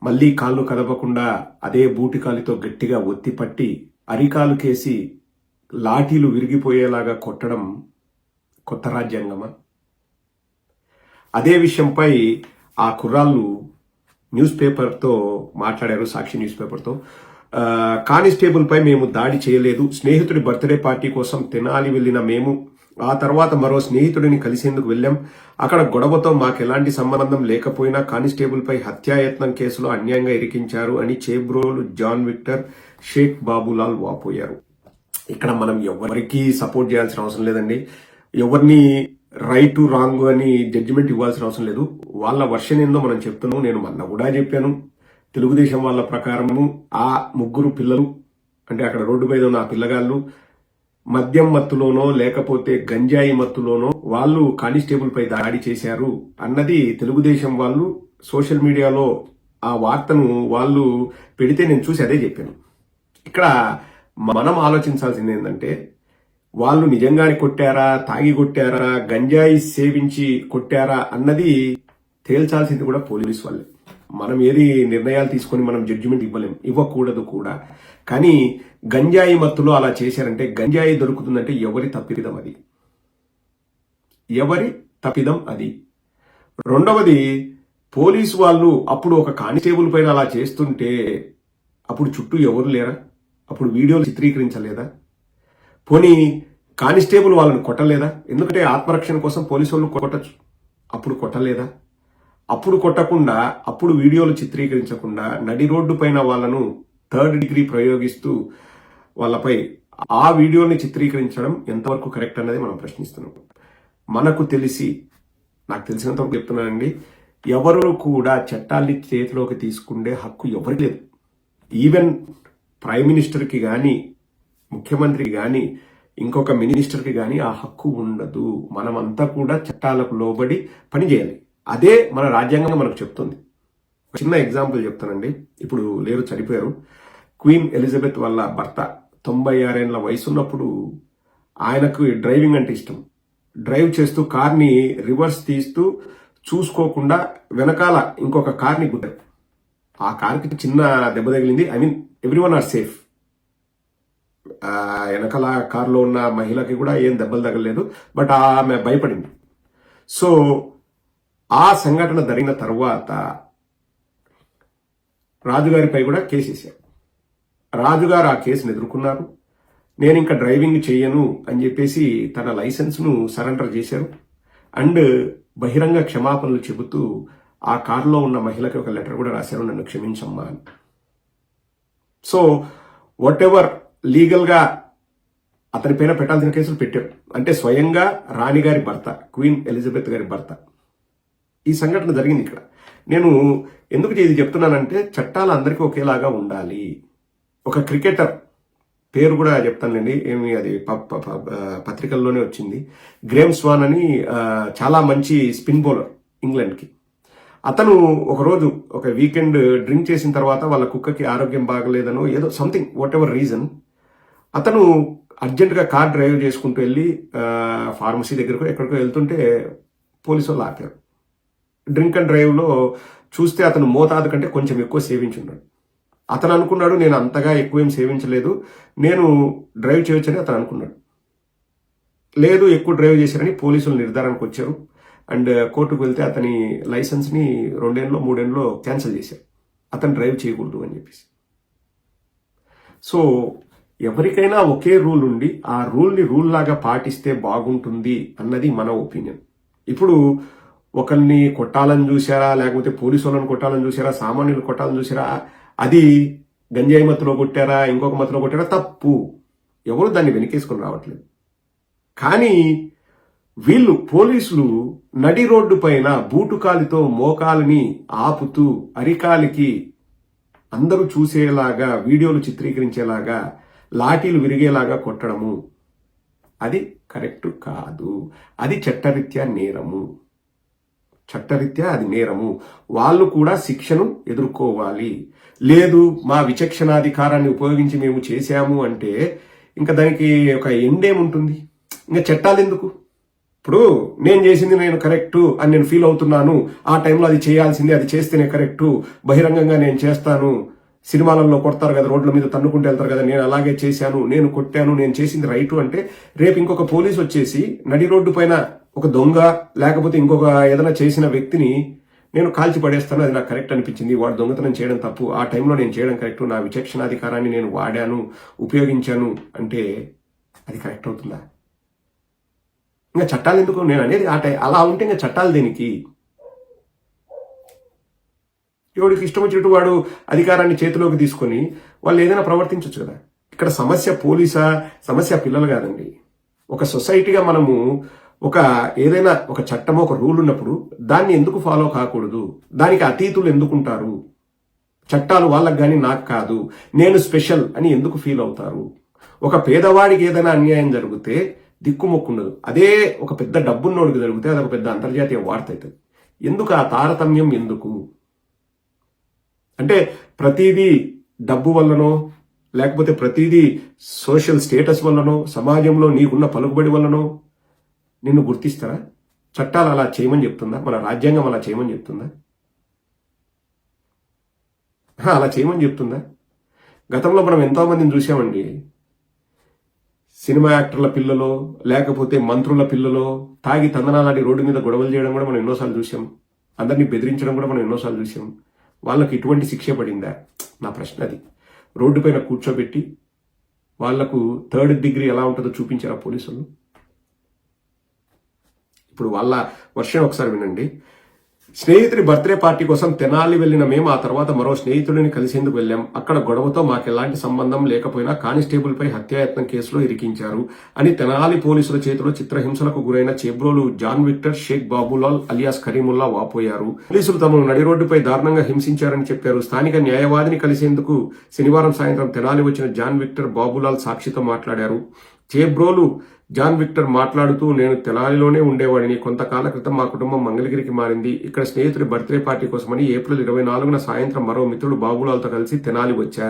మళ్లీ కాళ్ళు కదపకుండా అదే బూటికాలితో గట్టిగా ఒత్తిపట్టి అరికాలు కేసి లాఠీలు విరిగిపోయేలాగా కొట్టడం కొత్త రాజ్యాంగమా? అదే విషయంపై ఆ కుర్రాళ్ళు న్యూస్ పేపర్తో మాట్లాడారు, సాక్షి న్యూస్ పేపర్తో. కానిస్టేబుల్ పై మేము దాడి చేయలేదు. స్నేహితుడి బర్త్డే పార్టీ కోసం తెనాలి వెళ్లిన మేము ఆ తర్వాత మరో స్నేహితుడిని కలిసేందుకు వెళ్ళాం. అక్కడ గొడవతో మాకెలాంటి సంబంధం లేకపోయినా కానిస్టేబుల్ పై హత్యాయత్నం కేసులో అన్యాయంగా ఇరికించారు అని చేబ్రోలు జాన్ విక్టర్ షేక్ బాబులాల్ వాపోయారు. ఇక్కడ మనం ఎవరికి సపోర్ట్ చేయాల్సిన అవసరం లేదండి. ఎవరిని రైట్ రాంగ్ అని జడ్జిమెంట్ ఇవ్వాల్సిన అవసరం లేదు. వాళ్ళ వర్షన్ ఏందో మనం చెప్తున్నాం. నేను మొన్న కూడా చెప్పాను, తెలుగుదేశం వాళ్ళ ప్రకారము ఆ ముగ్గురు పిల్లలు అంటే అక్కడ రోడ్డు మీద ఉన్న ఆ పిల్లగాళ్ళు మద్యం మత్తులోనో లేకపోతే గంజాయి మత్తులోనో వాళ్ళు కానిస్టేబుల్ పై దాడి చేశారు అన్నది తెలుగుదేశం వాళ్ళు సోషల్ మీడియాలో ఆ వార్తను వాళ్ళు పెడితే నేను చూసి అదే చెప్పాను. ఇక్కడ మనం ఆలోచించాల్సింది ఏంటంటే వాళ్ళు నిజంగానే కొట్టారా, తాగి కొట్టారా, గంజాయి సేవించి కొట్టారా అన్నది తేల్చాల్సింది కూడా పోలీసు వాళ్ళే. మనం ఏది నిర్ణయాలు తీసుకొని మనం జడ్జిమెంట్ ఇవ్వకూడదు కూడా. కానీ గంజాయి మత్తులో అలా చేశారంటే, గంజాయి దొరుకుతుందంటే ఎవరి తప్పిదం అది? ఎవరి తప్పిదం అది? రెండవది, పోలీసు వాళ్ళు అప్పుడు ఒక కానిస్టేబుల్ పైన అలా చేస్తుంటే అప్పుడు చుట్టూ ఎవరు లేరా? అప్పుడు వీడియోలు చిత్రీకరించలేదా? పోనీ కానిస్టేబుల్ వాళ్ళని కొట్టలేదా? ఎందుకంటే ఆత్మరక్షణ కోసం పోలీసు వాళ్ళు కొట్టచ్చు. అప్పుడు కొట్టలేదా? అప్పుడు కొట్టకుండా, అప్పుడు వీడియోలు చిత్రీకరించకుండా నడి రోడ్డు పైన వాళ్ళను థర్డ్ డిగ్రీ ప్రయోగిస్తూ వాళ్ళపై ఆ వీడియోని చిత్రీకరించడం ఎంతవరకు కరెక్ట్ అన్నది మనం ప్రశ్నిస్తున్నాం. నాకు తెలిసినంతవరకు చెప్తున్నానండి, ఎవరు కూడా చట్టాన్ని చేతిలోకి తీసుకునే హక్కు ఎవరికి లేదు. ఈవెన్ ప్రైమ్ మినిస్టర్కి కానీ, ముఖ్యమంత్రికి కానీ, ఇంకొక మినిస్టర్కి కానీ ఆ హక్కు ఉండదు. మనమంతా కూడా చట్టాలకు లోబడి పనిచేయాలి. అదే మన రాజ్యాంగం మనకు చెప్తుంది. చిన్న ఎగ్జాంపుల్ చెప్తానండి. ఇప్పుడు లేరు, చనిపోయారు. క్వీన్ ఎలిజబెత్ వాళ్ళ భర్త 96 ఏళ్ల వయసు ఉన్నప్పుడు ఆయనకు డ్రైవింగ్ అంటే ఇష్టం. డ్రైవ్ చేస్తూ కార్ని రివర్స్ తీస్తూ చూసుకోకుండా వెనకాల ఇంకొక కార్ని గుద్దారు. ఆ కార్కి చిన్న దెబ్బ తగిలింది. Everyone are safe. వెనకాల కారులో ఉన్న మహిళకి కూడా ఏం దెబ్బలు తగలలేదు. బట్ ఆమె భయపడింది. సో ఆ సంఘటన జరిగిన తర్వాత రాజుగారిపై కూడా కేసు వేశారు. రాజుగారు ఆ కేసును ఎదుర్కొన్నారు. నేను ఇంకా డ్రైవింగ్ చెయ్యను అని చెప్పేసి తన లైసెన్స్ను సరెండర్ చేశారు. అండ్ బహిరంగ క్షమాపణలు చెబుతూ ఆ కారులో ఉన్న మహిళకి ఒక లెటర్ కూడా రాశారు, నన్ను క్షమించమ్మా అని. సో వాట్ ఎవర్ లీగల్ గా అతని పైన పెట్టాల్సిన కేసులు పెట్టారు. అంటే స్వయంగా రాణి గారి భర్త, క్వీన్ ఎలిజబెత్ గారి భర్త. ఈ సంఘటన జరిగింది ఇక్కడ. నేను ఎందుకు ఇది చెప్తున్నానంటే చట్టాలు అందరికీ ఒకేలాగా ఉండాలి. ఒక క్రికెటర్ పేరు కూడా చెప్తానులేండి, ఏమి అది పత్రికల్లోనే వచ్చింది. గ్రేమ్ స్వాన్ అని చాలా మంచి స్పిన్ బౌలర్ ఇంగ్లాండ్కి. అతను ఒకరోజు ఒక వీకెండ్ డ్రింక్ చేసిన తర్వాత వాళ్ళ కుక్కకి ఆరోగ్యం బాగలేదనో ఏదో సంథింగ్ వాట్ ఎవర్ రీజన్ అతను అర్జెంటుగా కార్ డ్రైవ్ చేసుకుంటూ వెళ్ళి ఫార్మసీ దగ్గరకు ఎక్కడికో వెళ్తుంటే పోలీసు వాళ్ళు ఆపారు. డ్రింక్ అండ్ డ్రైవ్లో చూస్తే అతను మోతాదు కంటే కొంచెం ఎక్కువ సేవించున్నాడు. అతను అనుకున్నాడు నేను అంతగా ఎక్కువ ఏం సేవించలేదు, నేను డ్రైవ్ చేయొచ్చని అతను అనుకున్నాడు. లేదు, ఎక్కువ డ్రైవ్ చేశారని పోలీసులు నిర్ధారణకు వచ్చారు. అండ్ కోర్టుకు వెళ్తే అతని లైసెన్స్ని 2 ఏళ్ళలో 3 ఏళ్ళలో క్యాన్సిల్ చేశారు. అతను డ్రైవ్ చేయకూడదు అని చెప్పేసి. సో ఎవరికైనా ఒకే రూల్ ఉండి ఆ రూల్ని రూల్ లాగా పాటిస్తే బాగుంటుంది అన్నది మన ఒపీనియన్. ఇప్పుడు ఒకరిని కొట్టాలని చూసారా, లేకపోతే పోలీసు వాళ్ళని కొట్టాలని చూసారా, సామాన్యులు కొట్టాలని చూసారా, అది గంజాయి మత్తులో కొట్టారా, ఇంకొక మత్తులో కొట్టారా, తప్పు. ఎవరు దాన్ని వెనకేసుకొని రావట్లేదు. కానీ వీళ్ళు పోలీసులు నడి రోడ్డు పైన బూటుకాలితో మోకాలిని ఆపుతూ అరికాలికి అందరూ చూసేలాగా వీడియోలు చిత్రీకరించేలాగా లాఠీలు విరిగేలాగా కొట్టడము అది కరెక్ట్ కాదు. అది చట్టరీత్యా నేరము. చట్టరీత్యా అది నేరము. వాళ్ళు కూడా శిక్షను ఎదుర్కోవాలి. లేదు మా విచక్షణాధికారాన్ని ఉపయోగించి మేము చేశాము అంటే ఇంకా దానికి ఒక ఎండ్ ఏముంటుంది? ఇంకా చట్టాలు ఎందుకు? ఇప్పుడు నేను చేసింది నేను కరెక్టు అని నేను ఫీల్ అవుతున్నాను, ఆ టైంలో అది చేయాల్సింది, అది చేస్తేనే కరెక్టు, బహిరంగంగా నేను చేస్తాను, సినిమాలలో కొడతారు కదా, రోడ్ల మీద తన్నుకుంటూ వెళ్తారు కదా, నేను అలాగే చేశాను, నేను కొట్టాను, నేను చేసింది రైటు అంటే రేపు ఇంకొక పోలీస్ వచ్చేసి నడి రోడ్డు పైన ఒక దొంగ లేకపోతే ఇంకొక ఏదైనా చేసిన వ్యక్తిని నేను కాల్చి పడేస్తాను, అది నాకు కరెక్ట్ అనిపించింది, వాడు దొంగతనం చేయడం తప్పు, ఆ టైంలో నేను చేయడం కరెక్టు, నా విచక్షణాధికారాన్ని నేను వాడాను, ఉపయోగించాను అంటే అది కరెక్ట్ అవుతుందా? ఇంకా చట్టాలు ఎందుకు? నేను అనేది అలా ఉంటే ఇంకా చట్టాలు దేనికి? ఎవడికి ఇష్టం వచ్చినట్టు వాడు అధికారాన్ని చేతిలోకి తీసుకొని వాళ్ళు ఏదైనా ప్రవర్తించవచ్చు కదా. ఇక్కడ సమస్య పోలీసా, సమస్య పిల్లలు కాదండి. ఒక సొసైటీగా మనము ఏదైనా ఒక చట్టమో ఒక రూల్ ఉన్నప్పుడు దాన్ని ఎందుకు ఫాలో కాకూడదు? దానికి అతీతులు ఎందుకుంటారు? చట్టాలు వాళ్ళకి కానీ నాకు కాదు, నేను స్పెషల్ అని ఎందుకు ఫీల్ అవుతారు? ఒక పేదవాడికి ఏదైనా అన్యాయం జరిగితే దిక్కుమొక్కుండదు, అదే ఒక పెద్ద డబ్బున్నోడికి జరిగితే అది ఒక పెద్ద అంతర్జాతీయ వార్త అవుతుంది. ఎందుకు ఆ తారతమ్యం? ఎందుకు అంటే ప్రతిదీ డబ్బు వల్లనో లేకపోతే ప్రతిదీ సోషల్ స్టేటస్ వల్లనో సమాజంలో నీకున్న పలుకుబడి వల్లనో నిన్ను గుర్తిస్తారా? చట్టాలు అలా చేయమని చెప్తుందా? మన రాజ్యాంగం అలా చేయమని చెప్తుందా? అలా చేయమని చెప్తుందా? గతంలో మనం ఎంతో మందిని చూసామండి, సినిమా యాక్టర్ల పిల్లలో లేకపోతే మంత్రుల పిల్లలో తాగి తందనాలాంటి రోడ్డు మీద గొడవలు చేయడం కూడా మనం ఎన్నోసార్లు చూసాం, అందరినీ బెదిరించడం కూడా మనం ఎన్నోసార్లు చూసాం. వాళ్ళకు ఇటువంటి శిక్ష పడిందా? నా ప్రశ్న అది. రోడ్డు పైన కూర్చోబెట్టి వాళ్లకు 3rd డిగ్రీ ఎలా ఉంటుందో చూపించారా పోలీసులు? ఇప్పుడు వాళ్ళ వర్షన్ ఒకసారి వినండి. స్నేహితుడి బర్త్డే పార్టీ కోసం తెనాలి వెళ్లిన మేము ఆ తర్వాత మరో స్నేహితుడిని కలిసేందుకు వెళ్ళాం. అక్కడ గొడవతో మాకెలాంటి సంబంధం లేకపోయినా కానిస్టేబుల్ పై హత్యాయత్నం కేసులో ఇరికించారు అని తెనాలి పోలీసుల చేతిలో చిత్రహింసలకు గురైన Chebrolu John Victor Shaik Babulal alias Karimulla వాపోయారు. పోలీసులు తమను నడి రోడ్డుపై దారుణంగా హింసించారని చెప్పారు. స్థానిక న్యాయవాదిని కలిసేందుకు శనివారం సాయంత్రం తెనాలి వచ్చిన జాన్ విక్టర్ బాబులాల్ సాక్షితో మాట్లాడారు. చేబ్రోలు జాన్ విక్టర్ మాట్లాడుతూ, నేను తెనాలిలోనే ఉండేవాడిని. కొంతకాల క్రితం మా కుటుంబం మంగళగిరికి మారింది. ఇక్కడ స్నేహితుడి బర్త్డే పార్టీ కోసమని ఏప్రిల్ 24న సాయంత్రం మరో మిత్రుడు బాబులాల్తో కలిసి తెనాలి వచ్చా.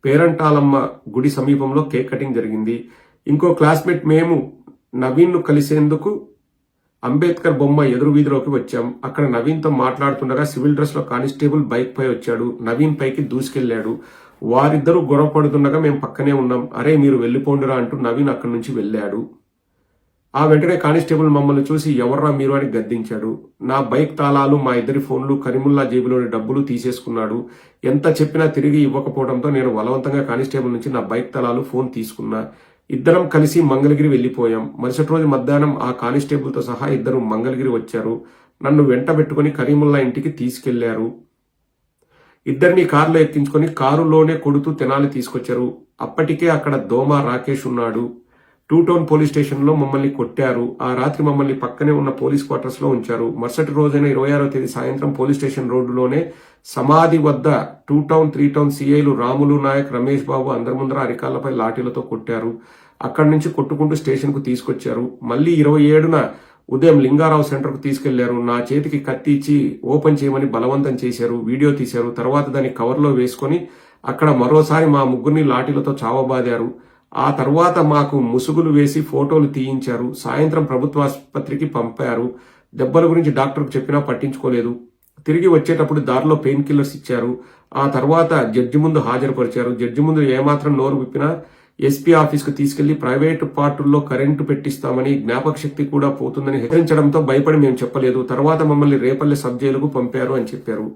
పేరంటాలమ్మ గుడి సమీపంలో కేక్ కటింగ్ జరిగింది. ఇంకో క్లాస్మేట్ మేము నవీన్ను కలిసేందుకు అంబేద్కర్ బొమ్మ ఎదురు వీధిలోకి వచ్చాం. అక్కడ నవీన్తో మాట్లాడుతుండగా సివిల్ డ్రెస్ లో కానిస్టేబుల్ బైక్ పై వచ్చాడు. నవీన్ పైకి దూసుకెళ్లాడు. వారిద్దరూ గొడవ పడుతుండగా మేము పక్కనే ఉన్నాం. అరే మీరు వెళ్ళిపోండిరా అంటూ నవీన్ అక్కడి నుంచి వెళ్ళాడు. ఆ వెంటనే కానిస్టేబుల్ మమ్మల్ని చూసి ఎవర్రా మీరు అని గద్దించాడు. నా బైక్ తాళాలు, మా ఇద్దరి ఫోన్లు, కరీముల్లా జేబులోని డబ్బులు తీసేసుకున్నాడు. ఎంత చెప్పినా తిరిగి ఇవ్వకపోవడంతో నేను బలవంతంగా కానిస్టేబుల్ నుంచి నా బైక్ తాళాలు, ఫోన్ తీసుకున్నా. ఇద్దరం కలిసి మంగళగిరి వెళ్లిపోయాం. మరుసటి రోజు మధ్యాహ్నం ఆ కానిస్టేబుల్తో సహా ఇద్దరు మంగళగిరి వచ్చారు. నన్ను వెంట పెట్టుకుని కరీముల్లా ఇంటికి తీసుకెళ్లారు. ఇద్దరిని కారులో ఎక్కించుకొని కారులోనే కొడుతూ తెనాలి తీసుకొచ్చారు. అప్పటికే అక్కడ దోమ రాకేష్ ఉన్నాడు. 2 టౌన్ పోలీస్ స్టేషన్ లో మమ్మల్ని కొట్టారు. ఆ రాత్రి మమ్మల్ని పక్కనే ఉన్న పోలీస్ క్వార్టర్స్ లో ఉంచారు. మరుసటి రోజైన 26వ తేదీ సాయంత్రం పోలీస్ స్టేషన్ రోడ్డులోనే సమాధి వద్ద 2 టౌన్ 3 టౌన్ సిఐలు రాములు నాయక్, రమేష్ బాబు అందరి ముందర అరికాళ్లపై లాఠీలతో కొట్టారు. అక్కడి నుంచి కొట్టుకుంటూ స్టేషన్ కు తీసుకొచ్చారు. మళ్లీ 27న ఉదయం లింగారావు సెంటర్ కు తీసుకెళ్లారు. నా చేతికి కత్తి ఇచ్చి ఓపెన్ చేయమని బలవంతం చేశారు. వీడియో తీశారు. తర్వాత దాన్ని కవర్లో వేసుకొని అక్కడ మరోసారి మా ముగ్గురిని లాఠీలతో చావబాదారు. ఆ తర్వాత మాకు ముసుగులు వేసి ఫోటోలు తీయించారు. సాయంత్రం ప్రభుత్వ ఆసుపత్రికి పంపారు. దెబ్బల గురించి డాక్టర్కు చెప్పినా పట్టించుకోలేదు. తిరిగి వచ్చేటప్పుడు దారిలో పెయిన్ కిల్లర్స్ ఇచ్చారు. ఆ తర్వాత జడ్జి ముందు హాజరుపరిచారు. జడ్జి ముందు ఏమాత్రం నోరు విప్పినా ఎస్పీ ఆఫీస్కు తీసుకెళ్లి ప్రైవేటు పార్టుల్లో కరెంటు పెట్టిస్తామని, జ్ఞాపక శక్తి కూడా పోతుందని హెచ్చరించడంతో భయపడి మేము చెప్పలేదు. తర్వాత మమ్మల్ని రేపల్లె సబ్ జైలుకు పంపారు అని చెప్పారు.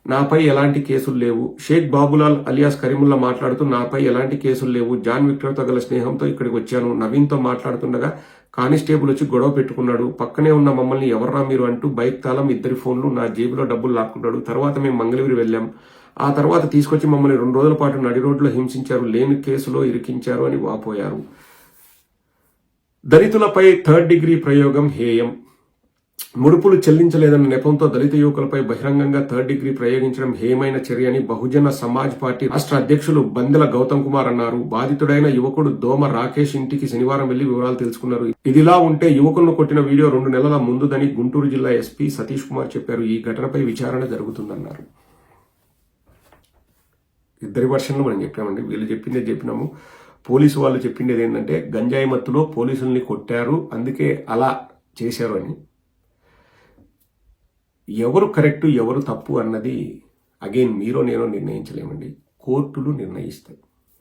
నాపై ఎలాంటి కేసులు లేవు. షేక్ బాబులాల్ అలియాస్ కరీముల్లా మాట్లాడుతూ, నాపై ఎలాంటి కేసులు లేవు. జాన్ విక్టర్తో గల స్నేహంతో ఇక్కడికి వచ్చాను. నవీన్తో మాట్లాడుతుండగా కానిస్టేబుల్ వచ్చి గొడవ పెట్టుకున్నాడు. పక్కనే ఉన్న మమ్మల్ని ఎవర్రా మీరు అంటూ బైక్ తాళం, ఇద్దరి ఫోన్లు, నా జేబులో డబ్బులు లాక్కున్నాడు. తర్వాత మేము మంగళగిరి వెళ్ళాం. ఆ తర్వాత తీసుకొచ్చి మమ్మల్ని 2 రోజుల పాటు నడి రోడ్లో హింసించారు. లేని కేసులో ఇరికించారు అని వాపోయారు. దళితులపై 3rd డిగ్రీ ప్రయోగం హేయం. ముడుపులు చెల్లించలేదన్న నెపంతో దళిత యువకులపై బహిరంగంగా 3rd డిగ్రీ ప్రయోగించడం హేయమైన చర్య అని బహుజన సమాజ్ పార్టీ రాష్ట్ర అధ్యక్షులు బందెల గౌతమ్ కుమార్ అన్నారు. బాధితుడైన యువకుడు దోమ రాకేష్ ఇంటికి శనివారం వెళ్లి వివరాలు తెలుసుకున్నారు. ఇదిలా ఉంటే యువకులను కొట్టిన వీడియో 2 నెలల ముందుదని గుంటూరు జిల్లా ఎస్పీ సతీష్ కుమార్ చెప్పారు. ఈ ఘటనపై విచారణ జరుగుతుందన్నారు. ఇద్దరి వర్షన్లు మనం చెప్పామండి. వీళ్ళు చెప్పిందే చెప్పినాము. పోలీసు వాళ్ళు చెప్పిండేది ఏంటంటే గంజాయి మత్తులో పోలీసుల్ని కొట్టారు, అందుకే అలా చేశారు అని. ఎవరు కరెక్ట్ ఎవరు తప్పు అన్నది అగైన్ మీరో నేనో నిర్ణయించలేమండి, కోర్టులు నిర్ణయిస్తాయి.